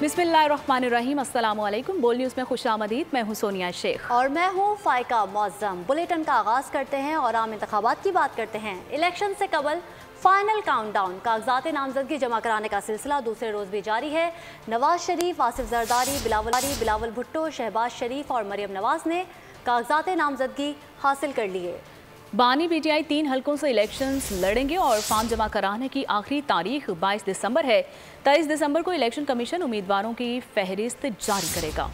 बिस्मिल्लाहिर्रहमानिर्रहीम, अस्सलामु अलैकुम। बोल न्यूज़ में खुशामदीद। मैं हूँ सोनिया शेख और मैं हूँ फ़ाइका मौज़म। बुलेटिन का आगाज़ करते हैं और आम इंतखाबात की बात करते हैं। इलेक्शन से कबल फाइनल काउंटडाउन, कागजात नामजदगी जमा कराने का सिलसिला दूसरे रोज़ भी जारी है। नवाज शरीफ, आसिफ जरदारी, बिलावल भुट्टो, शहबाज शरीफ और मरियम नवाज ने कागजात नामजदगी हासिल कर लिए। बानी पीटीआई 3 हलकों से इलेक्शंस लड़ेंगे और फॉर्म जमा कराने की आखिरी तारीख 22 दिसंबर है। 23 दिसंबर को इलेक्शन कमीशन उम्मीदवारों की फहरिस्त जारी करेगा।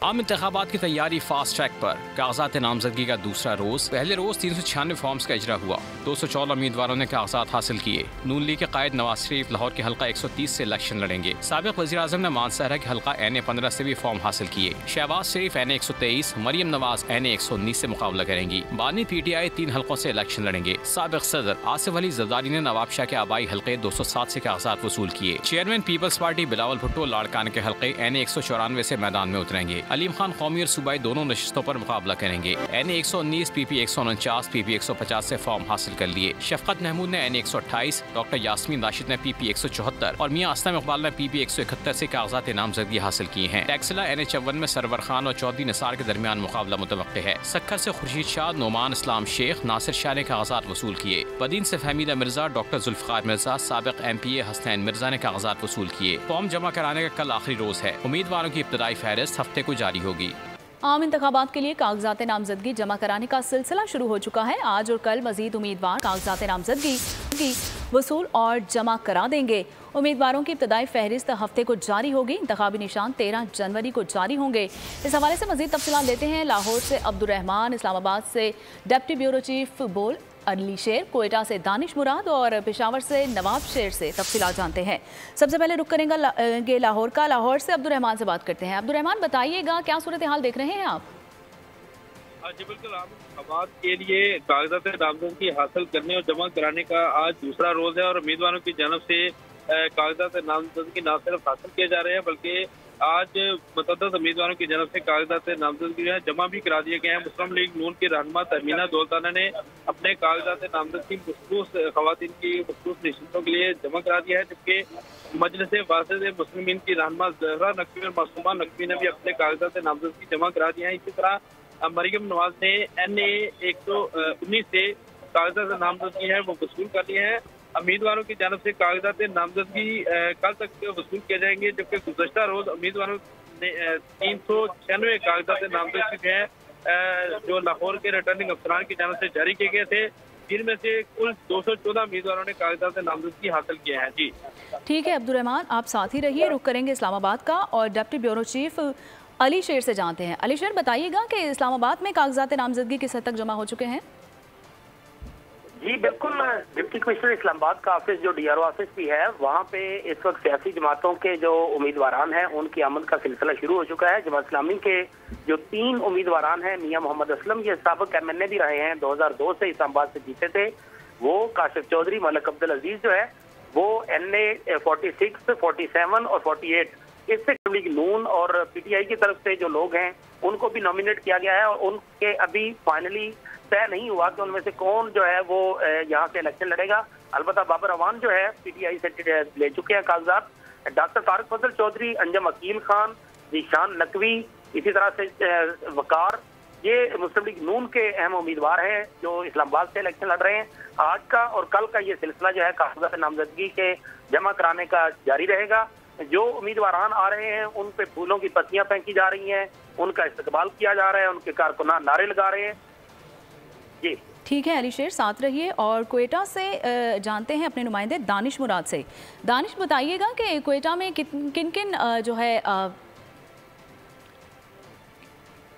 आम इंतखाबात की तैयारी फास्ट ट्रैक पर। कागजात नामजदगी का दूसरा रोज। पहले रोज 396 फॉर्म्स का इजरा हुआ। 214 उम्मीदवारों ने कागजात हासिल किए। नून लीग के कायद नवाज शरीफ लाहौर के हल्का 130 से इलेक्शन लड़ेंगे। साबिक वज़ीर आज़म ने मानसहरा के हल्का NA-15 से भी फॉर्म हासिल किए। शहबाज शरीफ NA-123, मरियम नवाज NA-119 से मुकाबला करेंगी। बानी पीटीआई 3 हल्कों से इलेक्शन लड़ेंगे। साबिक सदर आसिफ अली जरदारी ने नवाब शाह के आबाई हल्के 207 से कागजात वसूल किए। चेयरमैन पीपल्स पार्टी बिलावल भुट्टो लाड़कान के हल्के NA-194 से मैदान में उतरेंगे। अलीम खान कौमी और सूबाई दोनों नशिस्तों पर मुकाबला करेंगे। NA-119, PP-149, PP-150 से फॉर्म हासिल कर लिए। शफकत महमूद ने NA-128, डॉक्टर यास्मीन राशिद ने PP-174 और मियां असलम इकबाल ने PP-171 से कागजात नामजदगी हासिल किए हैं। टैक्सिला NA-54 में सरवर खान और चौधरी निसार के दरमियान मुकाबला मुतवक्के है। सक्खर से खुर्शीद शाह, नोमान इस्लाम शेख, नासिर शाह ने कागजात वसूल किए। बदीन से फहमीदा मिर्जा, डॉक्टर जुल्फकार मिर्जा, साबिक MPA हसनैन मिर्जा ने कागजात वसूल किए। फॉर्म जमा कराने का कल आखिरी रोज है। उम्मीदवारों की इब्तदाई फहरिस्त हफ्ते को जारी होगी। आम इंतखाबात के लिए कागजात नामजदगी जमा कराने का सिलसिला शुरू हो चुका है। आज और कल मजीद उम्मीदवार कागजात नामजदगी की वसूल और जमा करा देंगे। उम्मीदवारों की इब्तदाई फहरिस्त हफ्ते को जारी होगी। इंतखाबी निशान 13 जनवरी को जारी होंगे। इस हवाले से मजीद तफसीलात लेते हैं। लाहौर से अब्दुर्रहमान, इस्लामाबाद से डिप्टी ब्यूरो चीफ बोल अली शेर, कोयटा से दानिश मुराद और पेशावर से नवाब शेर से तफसीलात जानते हैं। सबसे पहले रुक करेंगे लाहौर का। लाहौर से अब्दुर्रहमान से बात करते हैं। अब्दुर्रहमान, बताइएगा क्या सूरत हाल देख रहे हैं आप? जी बिल्कुल, आम इंतखाबात के लिए कागजात नामजदगी हासिल करने और जमा कराने का आज दूसरा रोज है और उम्मीदवारों की जानब से कागजात नामजदगी न सिर्फ हासिल किए जा रहे हैं बल्कि आज मुतअद्दिद उम्मीदवारों की जानब से कागजात नामजदगी जमा भी करा दिए गए हैं। मुस्लिम लीग नून की रहनुमा तहमीना दौलताना ने अपने कागजात नामजदगी मखसूस खवातीन की मखसूस नशिस्तों के लिए जमा करा दिया है, जबकि मजलिस वासिद मुस्लिमीन की रहनुमा जहरा नकवी और मासूमा नकवी ने भी अपने कागजात नामजदगी जमा करा दिए हैं। इसी तरह मरियम नवाज ने NA-119 से कागजात नामजदगी है वो वसूल कर लिए हैं। उम्मीदवारों की जानब से कागजात नामजदगी कल तक वसूल किए जाएंगे, जबकि गुज़श्ता रोज उम्मीदवारों ने 396 कागजात नामजदगी जो है जो लाहौर के रिटर्निंग अफसरान की जानब से जारी किए गए थे, जिनमें से कुल 214 उम्मीदवारों ने कागजात नामजदगी हासिल किए हैं। जी ठीक है अब्दुर्रहमान, आप साथ ही रहिए। रुक करेंगे इस्लामाबाद का और डिप्टी ब्यूरो चीफ अली शेर से जानते हैं। अली शेर, बताइएगा कि इस्लामाबाद में कागजात नामजदगी किस हद तक जमा हो चुके हैं? जी बिल्कुल, डिप्टी कमिश्नर इस्लामाबाद का ऑफिस जो DRO ऑफिस भी है वहाँ पे इस वक्त सियासी जमातों के जो उम्मीदवारान हैं उनकी आमद का सिलसिला शुरू हो चुका है। जमात इस्लामी के जो 3 उम्मीदवारान हैं, मियां मोहम्मद असलम, ये साबिक MNA भी रहे हैं, 2002 से इस्लामाबाद से जीते थे, वो काशिफ चौधरी, मलिक अब्दुल अजीज जो है वो NA-46, 47 और 48 इससे लीग नून और PTI की तरफ से जो लोग हैं उनको भी नॉमिनेट किया गया है और उनके अभी फाइनली तय नहीं हुआ कि उनमें से कौन जो है वो यहाँ से इलेक्शन लड़ेगा। अलबत्ता बाबर अवान जो है PTI से ले चुके हैं कागजात। डॉक्टर तारिक फजल चौधरी, अंजम अकील खान, जीशान नकवी, इसी तरह से वकार, ये मुस्लिम लीग नून के अहम उम्मीदवार हैं जो इस्लामाबाद से इलेक्शन लड़ रहे हैं। आज का और कल का ये सिलसिला जो है कागजात नामजदगी के जमा कराने का जारी रहेगा। जो उम्मीदवारान आ रहे हैं उन पे फूलों की पत्तियां फेंकी जा रही हैं, उनका इस्तकबाल किया जा रहा है, उनके कारकुनान नारे लगा रहे हैं। जी ठीक है अली शेर, साथ रहिए और कोयटा से जानते हैं अपने नुमाइंदे दानिश मुराद से। दानिश, बताइएगा कि कोयटा में किन किन जो है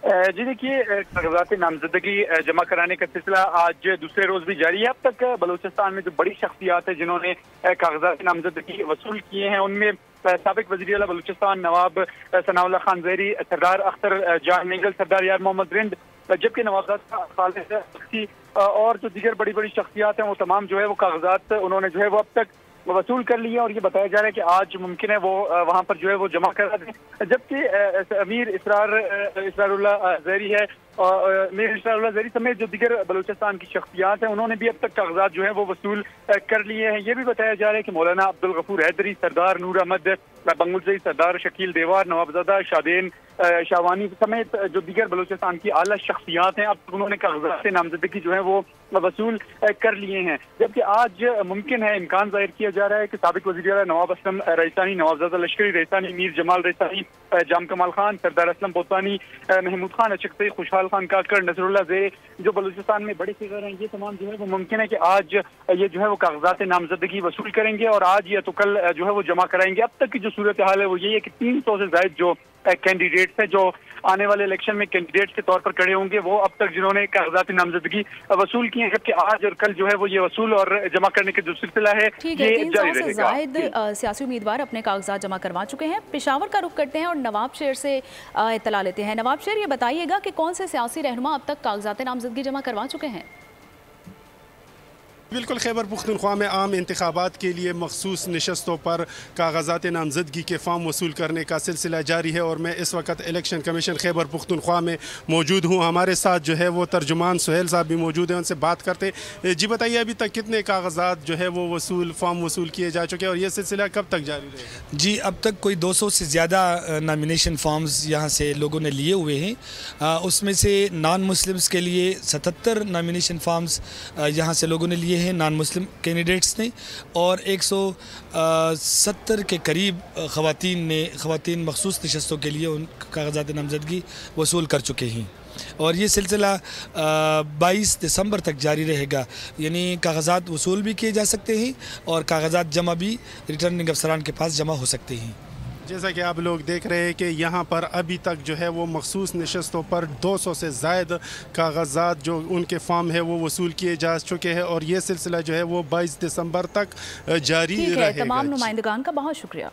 जी देखिए, कागजात नामजदगी जमा कराने का सिलसिला आज दूसरे रोज भी जारी है। अब तक बलूचिस्तान में जो बड़ी शख्सियात है जिन्होंने कागजात नामजदगी वसूल किए हैं उनमें साबिक वज़ीर आला बलूचिस्तान नवाब सनाउल्लाह खान ज़हरी, सरदार अख्तर जान नेगल, सरदार यार मोहम्मद रिंद, जबकि नवाबजादा खालिद और जो दीगर बड़ी बड़ी शख्सियात हैं वो तमाम जो है वो कागजात उन्होंने जो है वो अब तक वसूल कर लिए और ये बताया जा रहा है कि आज मुमकिन है वो वहाँ पर जो है वो जमा करा दें। जबकि अमीर इसरारुल्लाह ज़हरी है और मीर इसरारुल्लाह ज़हरी समेत जो दीगर बलूचिस्तान की शख्सियात हैं उन्होंने भी अब तक कागजात जो है वो वसूल कर लिए हैं। ये भी बताया जा रहा है कि मौलाना अब्दुल गफूर हैदरी, सरदार नूर अहमद बंगुल सरदार शकील देवार, नवाबजादा शादेन शाहवानी समेत जो दीगर बलूचिस्तान की आला शख्सियात हैं, अब तक उन्होंने कागजात नामजदगी जो है वो वसूल कर लिए हैं। जबकि आज मुमकिन है, इम्कान जाहिर किया जा रहा है कि साबिक वज़ीर आला नवाब असलम रईसानी, नवाबजादा लश्करी रईसानी, मीर जमाल रईसानी, जाम कमाल खान, सरदार असलम बोतानी, महमूद खान अचकती, खुशहाल खान काकड़, नजरुल्लाह ज़े, जो बलूचिस्तान में बड़े फिगर हैं, ये तमाम जो है वो मुमकिन है कि आज ये जो है वो कागजात नामजदगी वसूल करेंगे और आज या तो कल जो है वो जमा कराएंगे। अब तक की जो सूरत हाल है वो यही है कि 300 से ज्यादा जो कैंडिडेट्स हैं जो आने वाले इलेक्शन में कैंडिडेट्स के तौर पर खड़े होंगे, वो अब तक जिन्होंने कागजात नामजदगी वसूल किए हैं, जबकि आज और कल जो है वो ये वसूल और जमा करने का जो सिलसिला है ये जारी रहेगा। सियासी उम्मीदवार अपने कागजात जमा करवा चुके हैं। पेशावर का रुख करते हैं और नवाब शेर से इत्तला लेते हैं। नवाब शेर, ये बताइएगा कि कौन से सियासी रहनुमा अब तक कागजात नामजदगी जमा करवा चुके हैं? बिल्कुल, खैबर पुख्तनख्वा में आम इंतखाबात के लिए मखसूस नशस्तों पर कागजात नामजदगी के फॉर्म वसूल करने का सिलसिला जारी है और मैं इस वक्त इलेक्शन कमीशन खैबर पुख्तनख्वा में मौजूद हूँ। हमारे साथ जो है वो तर्जुमान सुहेल साहब भी मौजूद हैं, उनसे बात करते। जी बताइए, अभी तक कितने कागजात जो है वो फॉर्म वसूल किए जा चुके हैं और ये सिलसिला कब तक जारी रहेगा? जी, अब तक कोई 200 से ज़्यादा नॉमिनेशन फॉर्म्स यहाँ से लोगों ने लिए हुए हैं। उसमें से नॉन मुस्लिम्स के लिए 77 नॉमिनेशन फॉर्म्स यहाँ से लोगों ने लिए हैं, नॉन मुस्लिम कैंडिडेट्स ने, और 170 के करीब ख़वातीन मखसूस नशस्तों के लिए उन कागजात नामजदगी वसूल कर चुके हैं और ये सिलसिला 22 दिसंबर तक जारी रहेगा। यानी कागजात वसूल भी किए जा सकते हैं और कागजात जमा भी रिटर्निंग अफसरान के पास जमा हो सकते हैं। जैसा कि आप लोग देख रहे हैं कि यहाँ पर अभी तक जो है वो मखसूस नशस्तों पर 200 से ज़ायद कागजात जो उनके फॉर्म है वो वसूल किए जा चुके हैं और ये सिलसिला जो है वो 22 दिसंबर तक जारी रहेगा। तमाम नुमाइंदगान का बहुत शुक्रिया।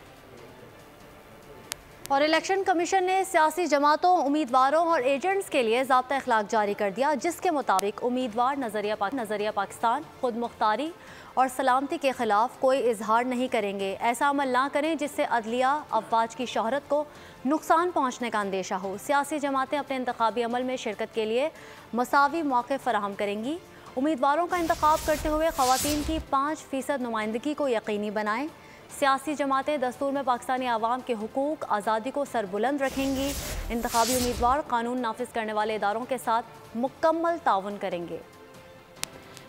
और इलेक्शन कमीशन ने सियासी जमातों, उम्मीदवारों और एजेंट्स के लिए ज़ाब्ता अखलाक जारी कर दिया, जिसके मुताबिक उम्मीदवार नज़रिया पाकिस्तान, खुद मुख्तारी और सलामती के खिलाफ कोई इजहार नहीं करेंगे। ऐसा अमल ना करें जिससे अदलिया अफवाज की शोहरत को नुकसान पहुँचने का अंदेशा हो। सियासी जमातें अपने इंतखाबी अमल में शिरकत के लिए मसावी मौके फराहम करेंगी। उम्मीदवारों का इंतखाब करते हुए ख़वातीन की 5% नुमाइंदगी को यकीनी बनाएं। सियासी जमातें दस्तूर में पाकिस्तानी आवाम के हुकूक आज़ादी को सरबुलंद रखेंगी। इंतखाबी उम्मीदवार कानून नाफिज करने वाले इदारों के साथ मुकम्मल ताउन करेंगे।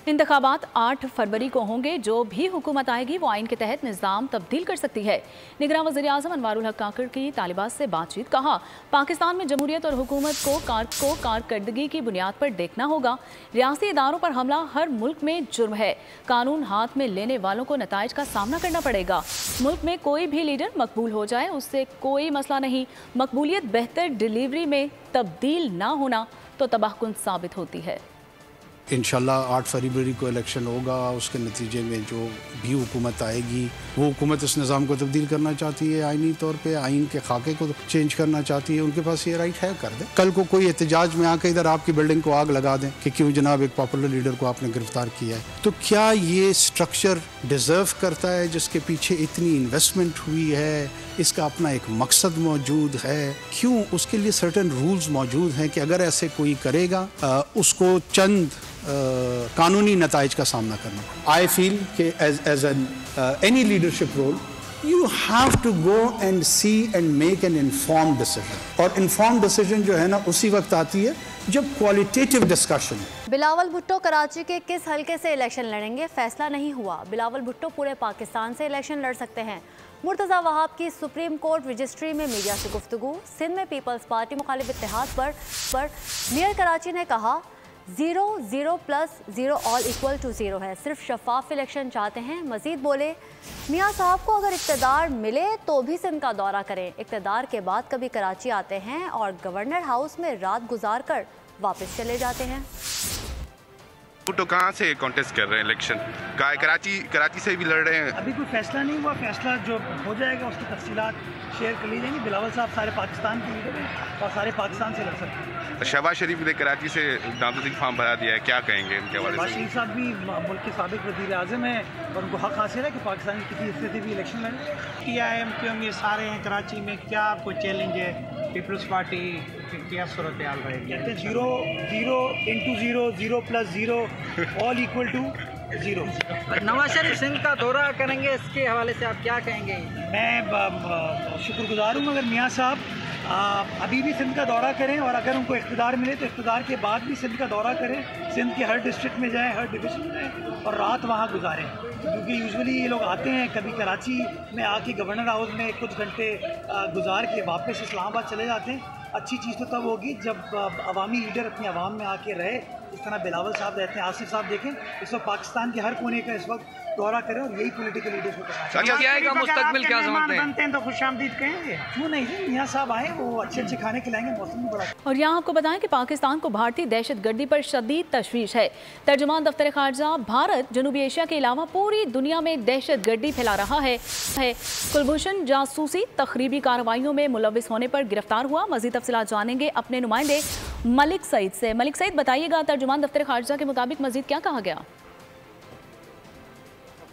इंतखाबात 8 फरवरी को होंगे। जो भी हुकूमत आएगी वो आइन के तहत निज़ाम तब्दील कर सकती है। निगरान वज़ीर आज़म अनवारुल हक काकड़ की तालिबात से बातचीत। कहा, पाकिस्तान में जमहूरियत और हुकूमत को कारकर्दगी की बुनियाद पर देखना होगा। रियासी इदारों पर हमला हर मुल्क में जुर्म है। कानून हाथ में लेने वालों को नताइज का सामना करना पड़ेगा। मुल्क में कोई भी लीडर मकबूल हो जाए उससे कोई मसला नहीं। मकबूलियत बेहतर डिलीवरी में तब्दील ना होना तो तबाहकुन साबित होती है। इंशाल्लाह 8 फरवरी को इलेक्शन होगा। उसके नतीजे में जो भी हुकूमत आएगी वो हुकूमत इस निज़ाम को तब्दील करना चाहती है, आइनी तौर पे आइन के खाके को चेंज करना चाहती है। उनके पास ये राइट है, कर दें। कल को कोई एहतजाज में आके इधर आपकी बिल्डिंग को आग लगा दें कि क्यों जनाब एक पॉपुलर लीडर को आपने गिरफ्तार किया है, तो क्या ये स्ट्रक्चर डिज़र्व करता है जिसके पीछे इतनी इन्वेस्टमेंट हुई है, इसका अपना एक मकसद मौजूद है? क्यों उसके लिए सर्टेन रूल्स मौजूद हैं कि अगर ऐसे कोई करेगा उसको चंद कानूनी नताइज का सामना करना। आई फील कि as an any leadership role you have to go and see and make an informed decision. और इन्फॉर्म्ड डिसीजन जो है ना उसी वक्त आती है जब क्वालिटेटिव डिस्कशन। बिलावल भुट्टो कराची के किस हलके से इलेक्शन लड़ेंगे, फैसला नहीं हुआ। बिलावल भुट्टो पूरे पाकिस्तान से इलेक्शन लड़ सकते हैं। मुर्तज़ा वहाब की सुप्रीम कोर्ट रजिस्ट्री में मीडिया से गुफ्तगू। सिंध में पीपल्स पार्टी मुखालिफ इत्तेहाद पर मेयर कराची ने कहा 0+0 ऑल इक्वल टू 0 है, सिर्फ शफाफ इलेक्शन चाहते हैं। मजीद बोले, मियाँ साहब को अगर इक़्तिदार मिले तो भी सिंध का दौरा करें। इक़्तिदार के बाद कभी कराची आते हैं और गवर्नर हाउस में रात गुजार कर वापस चले जाते हैं। भुट्टो कहाँ से कॉन्टेस्ट कर रहे हैं इलेक्शन? कराची से भी लड़ रहे हैं। अभी कोई फैसला नहीं हुआ, फैसला जो हो जाएगा उसकी तफसीलात शेयर कर ली जाएंगी। बिलावल साहब सारे पाकिस्तान के लीडर हैं और सारे पाकिस्तान से लड़ सकते हैं। शहबाज शरीफ ने कराची से नामजदगी फॉर्म भरा दिया है, क्या कहेंगे इनके हवाले से? शहबाज शरीफ साहब भी मुल्क के साबिक वज़ीर आज़म हैं और उनको हक हासिल है कि पाकिस्तान की किसी हिस्से से भी इलेक्शन लड़े। PIM ये सारे हैं कराची में, क्या आपको चैलेंज है? पीपल्स पार्टी क्या सूरत हाल रहेगी? कहते हैं 0 × 0 0+0 all equal to zero. Nawaz Sharif Sindh का दौरा करेंगे, इसके हवाले से आप क्या कहेंगे? मैं शुक्रगुजार हूँ अगर मियाँ साहब अभी भी सिंध का दौरा करें, और अगर उनको इख्तिदार मिले तो इख्तिदार के बाद भी सिंध का दौरा करें, सिंध के हर डिस्ट्रिक्ट में जाएं, हर डिवीज़न में जाएं और रात वहाँ गुजारें। क्योंकि यूजुअली ये लोग आते हैं, कभी कराची में आके गवर्नर हाउस में कुछ घंटे गुजार के वापस इस्लामाबाद चले जाते हैं। अच्छी चीज़ तो तब होगी जब अवामी लीडर अपनी आवाम में आके रहे, इस तरह बिलावल साहब रहते हैं, आसिफ साहब देखें इस वक्त पाकिस्तान के हर कोने का इस वक्त दौरा करें, और यही पॉलिटिकल लीडर्स को करना चाहिए। मुस्तकबिल क्या समझते हैं? बनते हैं तो खुशामदीद कहेंगे, क्यों नहीं जी, मियाँ साहब आए, वो अच्छे अच्छे खाने खिलाएंगे, मौसम भी बड़ा। और यहाँ आपको बताएं कि पाकिस्तान को भारतीय दहशतगर्दी पर शदीद तशवीश है। तर्जुमान दफ्तर खारजा, भारत जनूबी एशिया के अलावा पूरी दुनिया में दहशतगर्दी फैला रहा है। कुलभूषण जासूसी तखरीबी कार्रवाइयों में मुलविस होने पर गिरफ्तार हुआ। मजीद तफसीलात जानेंगे अपने नुमाइंदे मलिक सईद से। मलिक सईद, बताइएगा तर्जुमान दफ्तर खारजा के मुताबिक मजीद क्या कहा गया?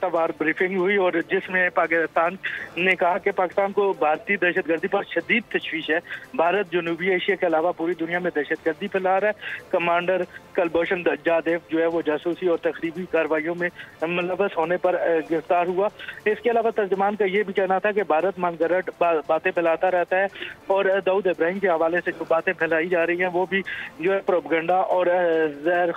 बार ब्रीफिंग हुई और जिसमें पाकिस्तान ने कहा कि पाकिस्तान को भारतीय दहशतगर्दी पर शदीद तशवीश है। भारत जनूबी एशिया के अलावा पूरी दुनिया में दहशतगर्दी फैला रहा है। कमांडर कुलभूषण जाधव जो है वो जासूसी और तकरीबी कार्रवाइयों में मुलव्वस होने पर गिरफ्तार हुआ। इसके अलावा तर्जुमान का ये भी कहना था कि भारत मनगढ़ंत बातें फैलाता रहता है और दाऊद इब्राहिम के हवाले से जो बातें फैलाई जा रही हैं वो भी जो है प्रोपगेंडा और जहर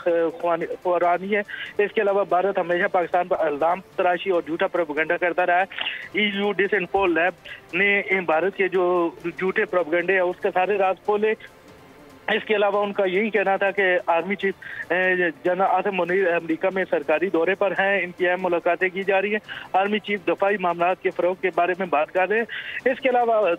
खुरानी है। इसके अलावा भारत हमेशा पाकिस्तान पर इल्जाम तराशी और झूठा प्रोपगेंडा करता रहा है। EU डिसइंफो लैब ने भारत के जो झूठे प्रोपगेंडे है उसके सारे राज खोले। इसके अलावा उनका यही कहना था कि army chief general Asim Munir America में सरकारी दौरे पर हैं, इनकी अहम मुलाकातें की जा रही हैं। आर्मी चीफ दफाई मामलात के फ़रोग के बारे में बात कर रहे हैं। इसके अलावा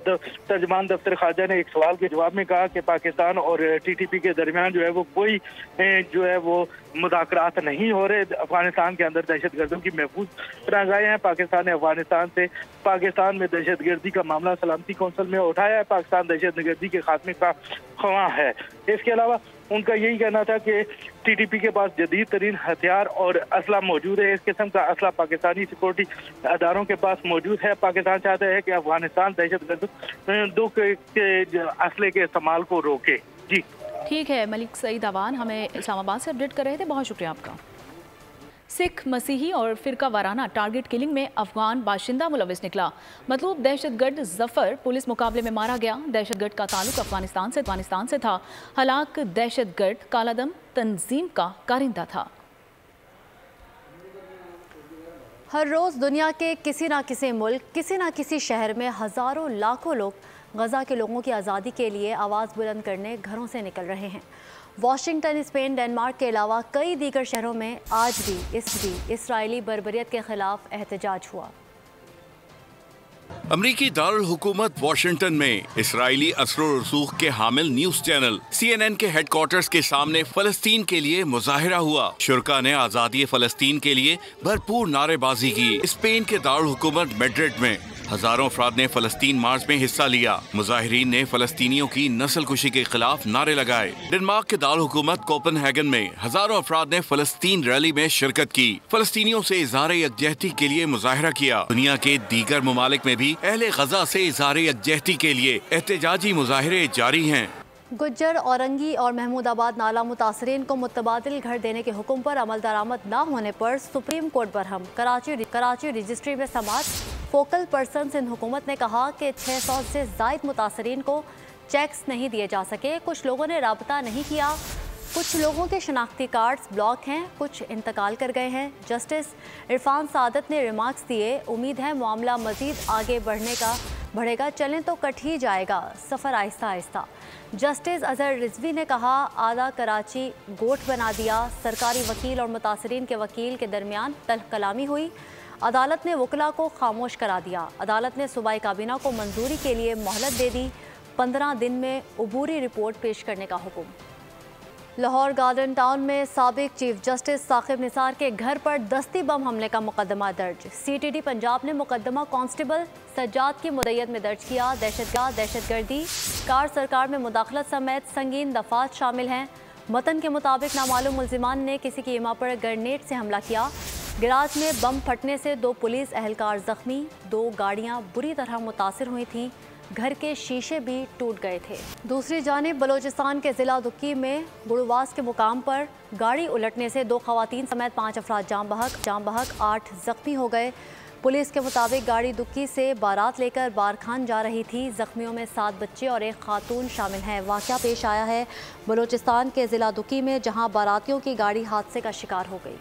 तर्जुमान दफ्तर खारजा ने एक सवाल के जवाब में कहा कि पाकिस्तान और TTP के दरमियान जो है वो कोई जो है वो मुज़ाकरात नहीं हो रहे। अफगानिस्तान के अंदर दहशतगर्दों की महफूज तनाज़ाएं हैं। पाकिस्तान ने पाकिस्तान में दहशतगर्दी का मामला सलामती कौंसिल में उठाया है। पाकिस्तान दहशतगर्दी के खात्मे का ख्वाह है। इसके अलावा उनका यही कहना था कि TTP के पास जदीद तरीन हथियार और असला मौजूद है। इस किस्म का असला पाकिस्तानी सिक्योरिटी अदारों के पास मौजूद है। पाकिस्तान चाहता है कि अफगानिस्तान दहशतगर्दों के असले के इस्तेमाल को रोके। जी ठीक है, मलिक सईद अवान हमें इस्लामाबाद से अपडेट कर रहे थे, बहुत शुक्रिया आपका। सिख, मसीही और फिरका वाराना टारगेट किलिंग में अफगान बाशिंदा मुलविस निकला। मतलूब दहशतगर्द जफर पुलिस मुकाबले में मारा गया। दहशतगर्द का ताल्लुक अफगानिस्तान से था। हलाक दहशतगर्द कालादम तंजीम का कारिंदा था। हर रोज़ दुनिया के किसी ना किसी मुल्क, किसी ना किसी शहर में हज़ारों लाखों लोग गज़ा के लोगों की आज़ादी के लिए आवाज़ बुलंद करने घरों से निकल रहे हैं। वाशिंगटन, स्पेन, डेनमार्क के अलावा कई दीगर शहरों में आज भी इसराइली बर्बरियत के खिलाफ एहतजाज हुआ। अमरीकी दारुल हुकूमत वाशिंगटन में इसराइली असर रसूख के हामिल न्यूज चैनल CNN के हेडक्वार्टर्स के सामने फलस्तीन के लिए मुजाहिरा हुआ। शुरका ने आजादी फलस्तीन के लिए भरपूर नारेबाजी की। स्पेन के दारुल हुकूमत मैड्रिड में हजारों अफराद ने फलस्तीन मार्च में हिस्सा लिया। मुजाहिरीन ने फलस्तीनियों की नस्लकुशी के खिलाफ नारे लगाए। डेनमार्क के दारुल हुकूमत कोपेनहेगन में हजारों अफराद ने फलस्तीन रैली में शिरकत की। फलस्तीनियों से इज़हार यकजहती के लिए मुजाहिरा किया। दुनिया के दीगर ममालिक में भी अहले गजा से इज़हार यकजहती के लिए एहतजाजी मुजाहिरे जारी हैं। गुज्जर, औरंगी और महमूदाबाद नाला मुतासरीन को मुतबादिल घर देने के हुक्म पर अमल दरामद न होने पर supreme court Barham. Karachi registry में समाअत फोकल पर्सन सिंध हुकूमत ने कहा कि 600 से ज़ायद मुतासरीन को चेक्स नहीं दिए जा सके। कुछ लोगों ने राबता नहीं किया, कुछ लोगों के शनाख्ती कार्ड्स ब्लॉक हैं, कुछ इंतकाल कर गए हैं। जस्टिस इरफान सादत ने रिमार्क्स दिए, उम्मीद है मामला मज़ीद आगे बढ़ेगा, चलें तो कट ही जाएगा, सफ़र आहिस्ता आहिस्ता। जस्टिस अजहर रिजवी ने कहा, आधा कराची गोट बना दिया। सरकारी वकील और मुतासरीन के वकील के दरमियान तल्ख कलामी हुई। अदालत ने वकला को खामोश करा दिया। अदालत ने सूबाई काबीना को मंजूरी के लिए मोहलत दे दी। 15 दिन में अबूरी रिपोर्ट पेश करने का हुक्म। लाहौर गार्डन टाउन में साबिक चीफ जस्टिस साकिब निसार के घर पर दस्ती बम हमले का मुकदमा दर्ज। CTD पंजाब ने मुकदमा कांस्टेबल सज्जाद की मुद्दत में दर्ज किया। दहशतगर्दी, कार सरकार में मुदाखलत समेत संगीन दफात शामिल हैं। मतन के मुताबिक नामालूम मुल्जिमान ने किसी की इमा पर ग्रेनेड से हमला किया। गैराज में बम फटने से 2 पुलिस एहलकार जख्मी, 2 गाड़ियां बुरी तरह मुतासिर हुई थीं। घर के शीशे भी टूट गए थे। दूसरी जानिब बलूचिस्तान के ज़िला दुक्की में गुड़वास के मुकाम पर गाड़ी उलटने से 2 खवातीन समेत 5 अफराद जाम बहक 8 जख्मी हो गए। पुलिस के मुताबिक गाड़ी दुक्की से बारात लेकर बारखान जा रही थी। जख्मियों में 7 बच्चे और 1 खातून शामिल हैं। वाक़या पेश आया है बलूचिस्तान के ज़िला दुक्की में, जहां बारातियों की गाड़ी हादसे का शिकार हो गई।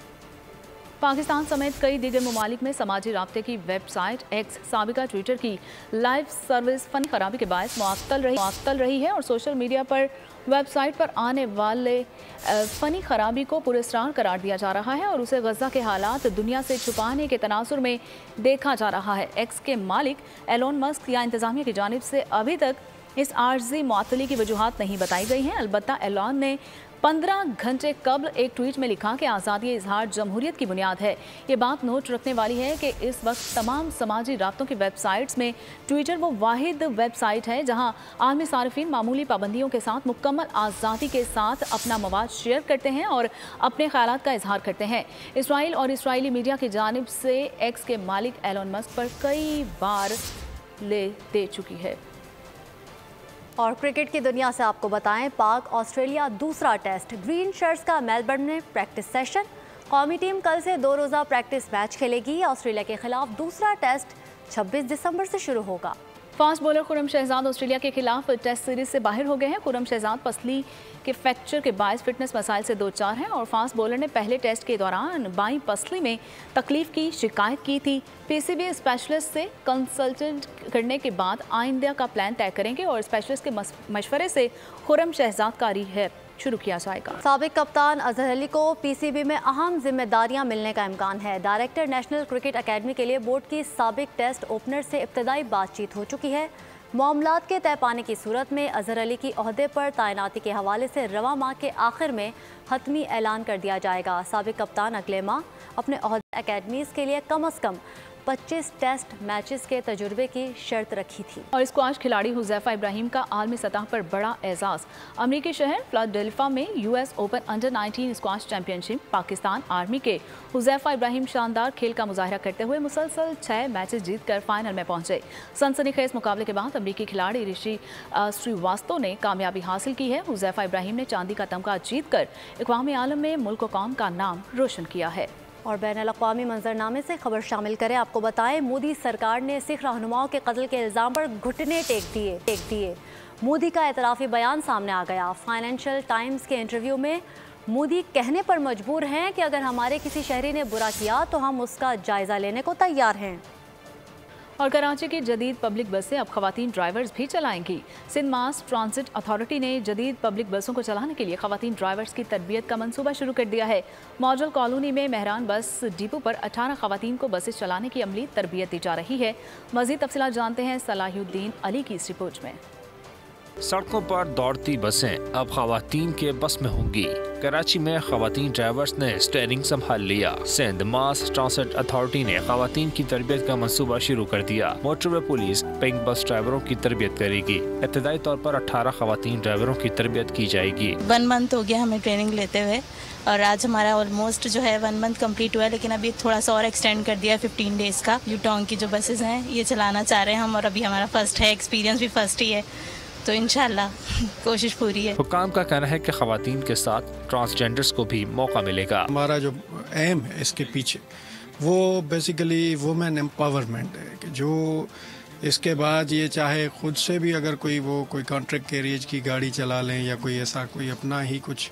पाकिस्तान समेत कई दीगर ममालिक में समाजी राब्ते की वेबसाइट एक्स साबिका ट्विटर की लाइव सर्विस फनी खराबी के बायस मुअत्तल रही है और सोशल मीडिया पर वेबसाइट पर आने वाले फ़नी खराबी को पुरस्कार करार दिया जा रहा है और उसे गज़ा के हालात दुनिया से छुपाने के तनासुर में देखा जा रहा है। एक्स के मालिक एलोन मस्क या इंतज़ामिया की जानिब से अभी तक इस आर्जी मुअत्तली की वजूहात नहीं बताई गई हैं। अलबत्ता एलोन ने 15 घंटे कबल एक ट्वीट में लिखा कि आज़ादी इजहार जमहूरियत की बुनियाद है। ये बात नोट रखने वाली है कि इस वक्त तमाम समाजी राब्तों की वेबसाइट्स में ट्विटर वो वाहिद वेबसाइट है जहां आलमी सार्फिन मामूली पाबंदियों के साथ मुकम्मल आज़ादी के साथ अपना मवाद शेयर करते हैं और अपने ख्यालात का इजहार करते हैं। इसराइल और इसराइली मीडिया की जानिब से एक्स के मालिक एलोन मस्क पर कई बार ले दे चुकी है। और क्रिकेट की दुनिया से आपको बताएं, पाक ऑस्ट्रेलिया दूसरा टेस्ट, ग्रीन शर्ट्स का मेलबर्न में प्रैक्टिस सेशन। कौमी टीम कल से 2 रोज़ा प्रैक्टिस मैच खेलेगी। ऑस्ट्रेलिया के खिलाफ दूसरा टेस्ट 26 दिसंबर से शुरू होगा। Fast bowler Khurram Shahzad Australia के खिलाफ टेस्ट सीरीज से बाहर हो गए हैं। खुर्रम शहजाद पसली के फ्रैक्चर के बायस फिटनेस मसाइल से 2-4 हैं और फास्ट बॉलर ने पहले टेस्ट के दौरान बाईं पसली में तकलीफ की शिकायत की थी। पीसीबी स्पेशलिस्ट से कंसल्टेंट करने के बाद आइंदा का प्लान तय करेंगे और स्पेशलिस्ट के मशवरे से खुर्रम शहजाद का रिहैब शुरू किया जाएगा। साबिक कप्तान अजहर अली को पीसीबी में अहम जिम्मेदारियां मिलने का इम्कान है। डायरेक्टर नेशनल क्रिकेट अकेडमी के लिए बोर्ड की साबिक टेस्ट ओपनर से इब्तदाई बातचीत हो चुकी है। मामलात के तय पाने की सूरत में अजहर अली की ओहदे पर तैनाती के हवाले से रवा माह के आखिर में हतमी ऐलान कर दिया जाएगा। साबिक कप्तान अगले माह अपने ओहदे अकेडमीज़ के लिए कम अज़ कम 25 टेस्ट मैचेस के तजुर्बे की शर्त रखी थी। और स्क्वाश खिलाड़ी हुज़ैफा इब्राहिम का आलमी सतह पर बड़ा एजाज़। अमरीकी शहर फिलाडेल्फिया में US open under 19 squash championship Pakistan army के हुज़ैफा इब्राहिम शानदार खेल का मुजाहरा करते हुए मुसलसल 6 मैचेस जीतकर फाइनल में पहुंचे। सनसनीखेज मुकाबले के बाद अमरीकी खिलाड़ी ऋषि श्रीवास्तव ने कामयाबी हासिल की है। हुज़ैफा इब्राहिम ने चांदी का तमगा जीतकर इक़वाम आलम में मुल्क व कौम का नाम रोशन किया है। और बैनुल-अक़वामी मंजरनामे से खबर शामिल करें। आपको बताएं, मोदी सरकार ने सिख रहनुमाओं के कत्ल के इल्ज़ाम पर घुटने टेक दिए। मोदी का एतराफ़ी बयान सामने आ गया। फाइनेंशियल टाइम्स के इंटरव्यू में मोदी कहने पर मजबूर हैं कि अगर हमारे किसी शहरी ने बुरा किया तो हम उसका जायज़ा लेने को तैयार हैं। और कराची की जदीद पब्लिक बसें अब खवातीन ड्राइवर्स भी चलाएंगी। सिंध मास ट्रांजिट अथॉरिटी ने जदीद पब्लिक बसों को चलाने के लिए खवातीन ड्राइवर्स की तरबियत का मंसूबा शुरू कर दिया है। मॉडल कॉलोनी में मेहरान बस डिपो पर 18 खवातीन को बसें चलाने की अमली तरबियत दी जा रही है। मज़ीद तफसीलात जानते हैं सलाहुद्दीन अली की इस रिपोर्ट में। सड़कों पर दौड़ती बसें अब खवातीन के बस में होंगी। कराची में खवातीन ड्राइवर्स ने स्टीयरिंग संभाल लिया। सिंध मास ट्रांजिट अथॉरिटी ने खवातीन की तरबियत का मंसूबा शुरू कर दिया। मोटरवे पुलिस पिंक बस ड्राइवरों की तरबियत करेगी। इब्तदाई तौर पर 18 खवातीन ड्राइवरों की तरबियत की जाएगी। 1 मंथ हो गया हमें ट्रेनिंग लेते हुए और आज हमारा ऑलमोस्ट जो है 1 मंथ कंप्लीट हुआ है, लेकिन अभी थोड़ा सा और एक्सटेंड कर दिया है 15 डेज का। यूटोंग की जो बसेस हैं ये चलाना चाह रहे हैं हम और अभी हमारा फर्स्ट है, एक्सपीरियंस भी फर्स्ट ही है, तो इंशाल्लाह कोशिश पूरी है। हुकाम का कहना है कि खवातीन के साथ ट्रांसजेंडर्स को भी मौका मिलेगा। हमारा जो एम है इसके पीछे वो बेसिकली वुमेन एम्पावरमेंट है कि जो इसके बाद ये चाहे खुद से भी अगर कोई कॉन्ट्रैक्ट कैरियज की गाड़ी चला लें या कोई ऐसा कोई अपना ही कुछ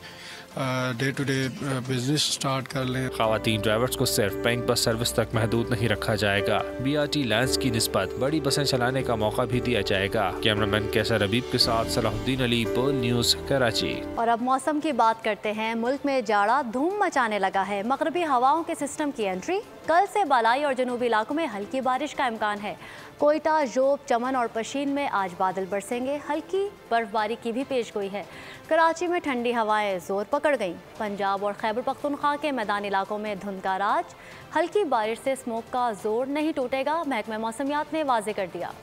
day to day business start कर लें। खवातीन ड्राइवर्स को सिर्फ पिंक बस सर्विस तक महदूद नहीं रखा जाएगा। BRT लाइन्स की निस्बत बड़ी बसें चलाने का मौका भी दिया जाएगा। कैमरामैन कैसर हबीब के साथ सलाहुद्दीन अली, पर्ल न्यूज़, कराची। और अब मौसम की बात करते हैं। मुल्क में जाड़ा धूम मचाने लगा है। मगरबी हवाओं के सिस्टम की एंट्री। कल से बालाई और जनूबी इलाकों में हल्की बारिश का इम्कान है। कोयटा, जोब, चमन और पशीन में आज बादल बरसेंगे। हल्की बर्फबारी की भी पेशगोई है। कराची में ठंडी हवाएं जोर पकड़ गईं। पंजाब और खैबर पख्तूनख्वा के मैदानी इलाकों में धुंध का राज। हल्की बारिश से स्मोक का जोर नहीं टूटेगा, महकमा मौसमियात ने वाजे कर दिया।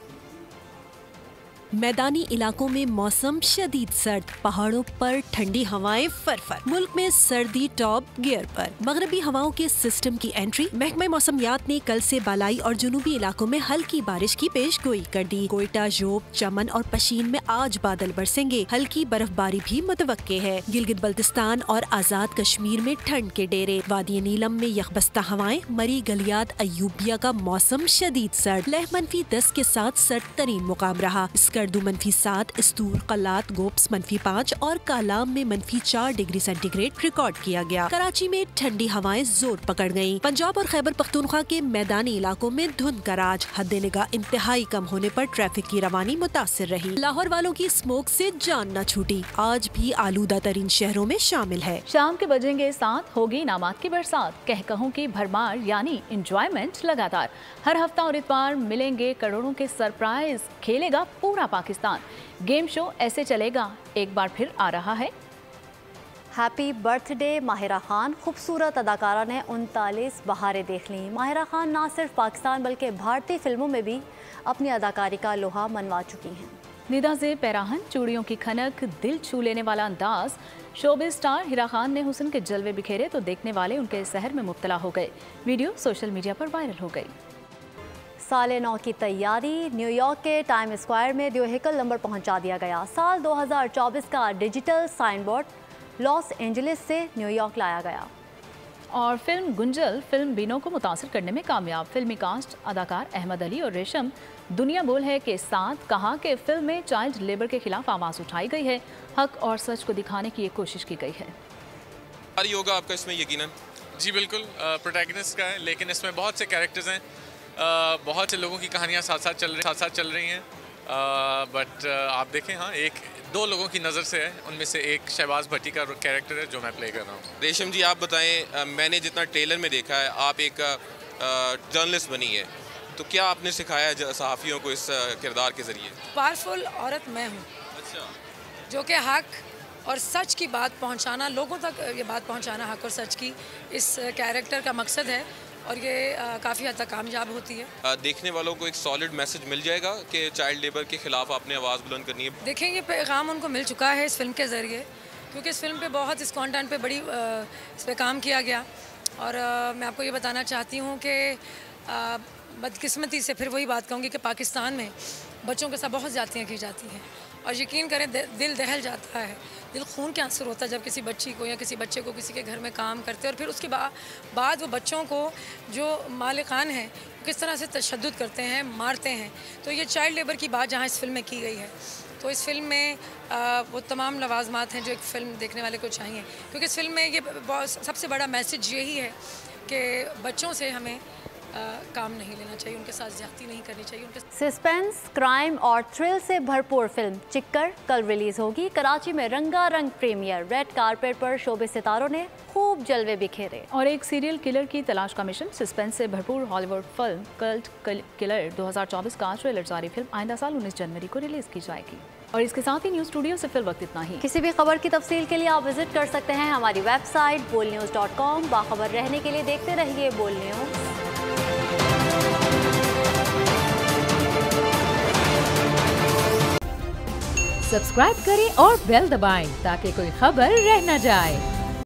मैदानी इलाकों में मौसम शदीद सर्द, पहाड़ों पर ठंडी हवाएं फरफर। मुल्क में सर्दी टॉप गियर पर। मगरबी हवाओं के सिस्टम की एंट्री। महकमा मौसमियात ने कल से बालाई और जुनूबी इलाकों में हल्की बारिश की पेशगोई कर दी। कोयटा, जोब, चमन और पशीन में आज बादल बरसेंगे। हल्की बर्फबारी भी मुतवक्के है। गिलगित बल्तिस्तान और आजाद कश्मीर में ठंड के डेरे। वादी नीलम में यखबस्ता हवाएं। मरी, गलियात, अयूबिया का मौसम शदीद सर्द। लह -10 के साथ सर्द तरीन मुकाम रहा। स्कर्दू -7, इस्तूर, कलात, गोप्स -5 और कालाम में -4 डिग्री सेंटीग्रेड रिकॉर्ड किया गया। कराची में ठंडी हवाएं जोर पकड़ गयीं। पंजाब और खैबर पख्तूनख्वा के मैदानी इलाकों में धुंध का राज। हद निगाह इंतहाई कम होने पर ट्रैफिक की रवानी मुतासिर रही। लाहौर वालों की स्मोक से जान न छूटी। आज भी आलूदा तरीन शहरों में शामिल है। शाम के बजेंगे 7, होगी इनामात की बरसात। कहकहों की भरमार यानी इंजॉयमेंट लगातार। हर हफ्ता और इतवार मिलेंगे करोड़ों के सरप्राइज। खेलेगा पूरा पाकिस्तान। गेम शो ऐसे चलेगा, एक बार फिर आ रहा है। Happy birthday Mahira Khan. खूबसूरत अदाकारा ने 39 बहारें देख लीं। माहिरा खान न सिर्फ पाकिस्तान बल्कि भारतीय फिल्मों में भी अपनी अदाकारी का लोहा मनवा चुकी हैं। निदा से पैराहन, चूड़ियों की खनक, दिल छू लेने वाला अंदाज। शोबिज़ स्टार हिरा खान ने हुस्न के जलवे बिखेरे तो देखने वाले उनके सहर में मुब्तला हो गए। वीडियो सोशल मीडिया पर वायरल हो गई। साल नौ की तैयारी। न्यूयॉर्क के टाइम स्क्वायर में व्हीकल नंबर पहुंचा दिया गया। साल 2024 का digital sign board Los Angeles से न्यूयॉर्क लाया गया। और फिल्म गुंजल फिल्म बीनों को मुतासिर करने में कामयाब। फिल्मी कास्ट अदाकार अहमद अली और रेशम दुनिया बोल है के साथ कहा कि फिल्म में चाइल्ड लेबर के खिलाफ आवाज़ उठाई गई है। हक और सच को दिखाने की ये कोशिश की गई है। होगा आपका इसमें यकीनन? जी बिल्कुल, प्रोटैगनिस्ट का है, लेकिन इसमें बहुत से कैरेक्टर्स हैं। बहुत से लोगों की कहानियाँ साथ साथ चल रही हैं। बट आप देखें, हाँ, 1-2 लोगों की नज़र से है। उनमें से एक शहबाज भट्टी का कैरेक्टर है जो मैं प्ले कर रहा हूँ। रेशम जी, आप बताएं, मैंने जितना ट्रेलर में देखा है, आप एक जर्नलिस्ट बनी है, तो क्या आपने सिखाया है सहाफ़ियों को इस किरदार के ज़रिए? पावरफुल औरत मैं हूँ। अच्छा। जो कि हक और सच की बात पहुँचाना, लोगों तक ये बात पहुँचाना हक और सच की, इस कैरेक्टर का मकसद है और ये काफ़ी हद तक कामयाब होती है। देखने वालों को एक सॉलिड मैसेज मिल जाएगा कि चाइल्ड लेबर के खिलाफ आपने आवाज़ बुलंद करनी है। देखें, ये पैगाम उनको मिल चुका है इस फिल्म के ज़रिए, क्योंकि इस फिल्म पे बहुत, इस कंटेंट पे बड़ी इस पे काम किया गया। और मैं आपको ये बताना चाहती हूँ कि बदकिस्मती से फिर वही बात कहूँगी कि पाकिस्तान में बच्चों के साथ बहुत ज़्यादतियाँ की जाती हैं और यकीन करें दिल दहल जाता है, दिल खून के आंसू होता है जब किसी बच्ची को या किसी बच्चे को किसी के घर में काम करते हैं और फिर उसके बाद वो बच्चों को जो मालिकान हैं किस तरह से तशद्दुद करते हैं, मारते हैं। तो ये चाइल्ड लेबर की बात जहाँ इस फिल्म में की गई है, तो इस फिल्म में वो तमाम लवाजमात हैं जो एक फ़िल्म देखने वाले को चाहिए, क्योंकि इस फिल्म में ये सबसे बड़ा मैसेज यही है कि बच्चों से हमें काम नहीं लेना चाहिए, उनके साथ ज्यादती नहीं करनी चाहिए। सस्पेंस, क्राइम और थ्रिल से भरपूर फिल्म चिक्कर कल रिलीज होगी। कराची में रंगारंग प्रीमियर। रेड कारपेट पर शोबे सितारों ने खूब जलवे बिखेरे। और एक सीरियल किलर की तलाश का मिशन। सस्पेंस से भरपूर हॉलीवुड फिल्म कल्ट किलर 2024 का ट्रेलर जारी। फिल्म आइंदा साल 19 जनवरी को रिलीज की जाएगी। और इसके साथ ही न्यूज़ स्टूडियो से फिल वक्त इतना ही। किसी भी खबर की तफसील के लिए आप विजिट कर सकते हैं हमारी वेबसाइट bolnews.com। बाखबर रहने के लिए देखते रहिए बोल न्यूज़। सब्सक्राइब करें और बेल दबाएं ताकि कोई खबर रह न जाए।